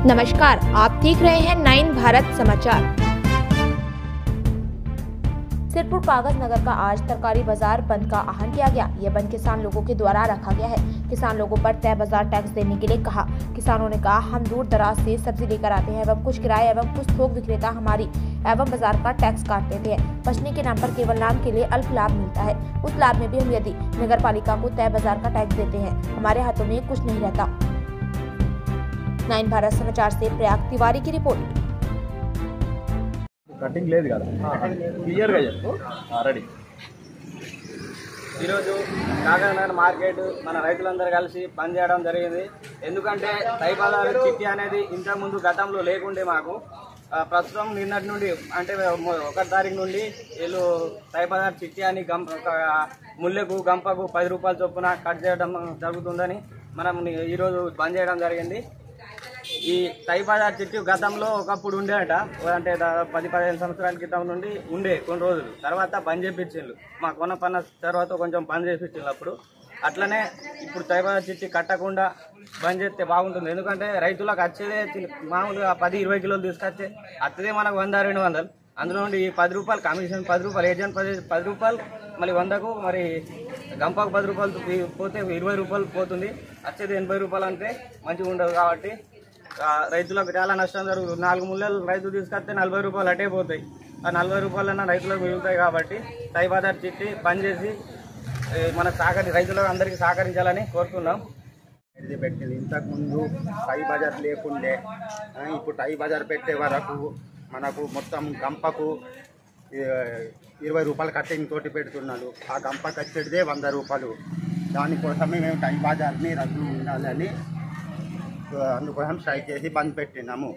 नमस्कार, आप देख रहे हैं 9 भारत समाचार। सिरपुर कागज नगर का आज तरकारी बाजार बंद का आह्वान किया गया। यह बंद किसान लोगों के द्वारा रखा गया है। किसान लोगों पर तय बाजार टैक्स देने के लिए कहा। किसानों ने कहा, हम दूर दराज से सब्जी लेकर आते हैं एवं कुछ किराए एवं कुछ थोक विक्रेता हमारी एवं बाजार का टैक्स काट देते हैं। बचने के नाम पर केवल नाम के लिए अल्प लाभ मिलता है। उस लाभ में भी हम यदि नगर पालिका को तय बाजार का टैक्स देते हैं, हमारे हाथों में कुछ नहीं रहता। 9 भारत समाचार से प्रयाग तिवारी की रिपोर्ट। కటింగ్ లేదు కదా క్లియర్గా చెప్పు రెడీ ఈరోజు కాకినాడ మార్కెట్ మన రైతులందరూ కలిసి పనిచేయడం జరిగింది. ఎందుకంటే తైబాదారు చిట్టి అనేది ఇంతకుముందు గతంలో లేకుండే మాకు ప్రస్తుతం నిన్నటి నుండి అంటే 1 తారీఖు నుండి వీళ్ళు తైబాదారు చిట్టి అని ముల్లెకు గంపకు 10 రూపాయల చొప్పున కట్ చేయడం జరుగుతుందని మనం ఈరోజు బంద్ చేయడం జరిగింది. ఈ తైబాదార్ చిట్టి గతంలో ఒకప్పుడు ఉండేట, అంటే 10-15 సంవత్సరాల క్రితం నుండి ఉండే కొన్ని రోజులు. తర్వాత బంద్ చేయించిండ్రు, మా కొన పన్న తర్వాత కొంచెం బంద్ చేయించిండ్రు. అప్పుడు అట్లనే ఇప్పుడు తైబాదార్ చిట్టి కట్టకుండా బంద్ చేస్తే బాగుంటుంది. ఎందుకంటే రైతులకు వచ్చేదే మామూలుగా 10-20 కిలోలు తీసుకొచ్చే అత్తదే మనకు 100-200, అందులో నుండి 10 రూపాయలు కమిషన్, 10 రూపాయలు ఏజెంట్ 10 రూపాయలు, మళ్ళీ 100కు మరి గంపకు 10 రూపాయలు పోతే 20 రూపాయలు పోతుంది. వచ్చేది 80 రూపాయలు అంటే మంచిగా ఉండదు. కాబట్టి రైతులకు చాలా నష్టం జరుగుతుంది. 4 ముల్లలు రైతు తీసుకొస్తే 40 రూపాయలు అటే పోతాయి. ఆ 40 రూపాయలన్నా రైతులకు మిగులుతాయి. కాబట్టి తైబాదార్ చిట్టి బంద్ చేసి మన రైతులకు అందరికీ సహకరించాలని కోరుతున్నాం. ఇది పెట్టింది ఇంతకుముందు టై బజార్ లేకుండే, ఇప్పుడు టై బజార్ పెట్టే వరకు మనకు మొత్తం గంపకు 20 రూపాయలు కటింగ్ తోటి పెడుతున్నాడు. ఆ గంపకు వచ్చేదే 100 రూపాయలు. దానికోసమే మేము టై బజార్ని రద్దు ఉండాలని అందుకోసం స్ట్రైక్ చేసి బంద్ పెట్టినాము.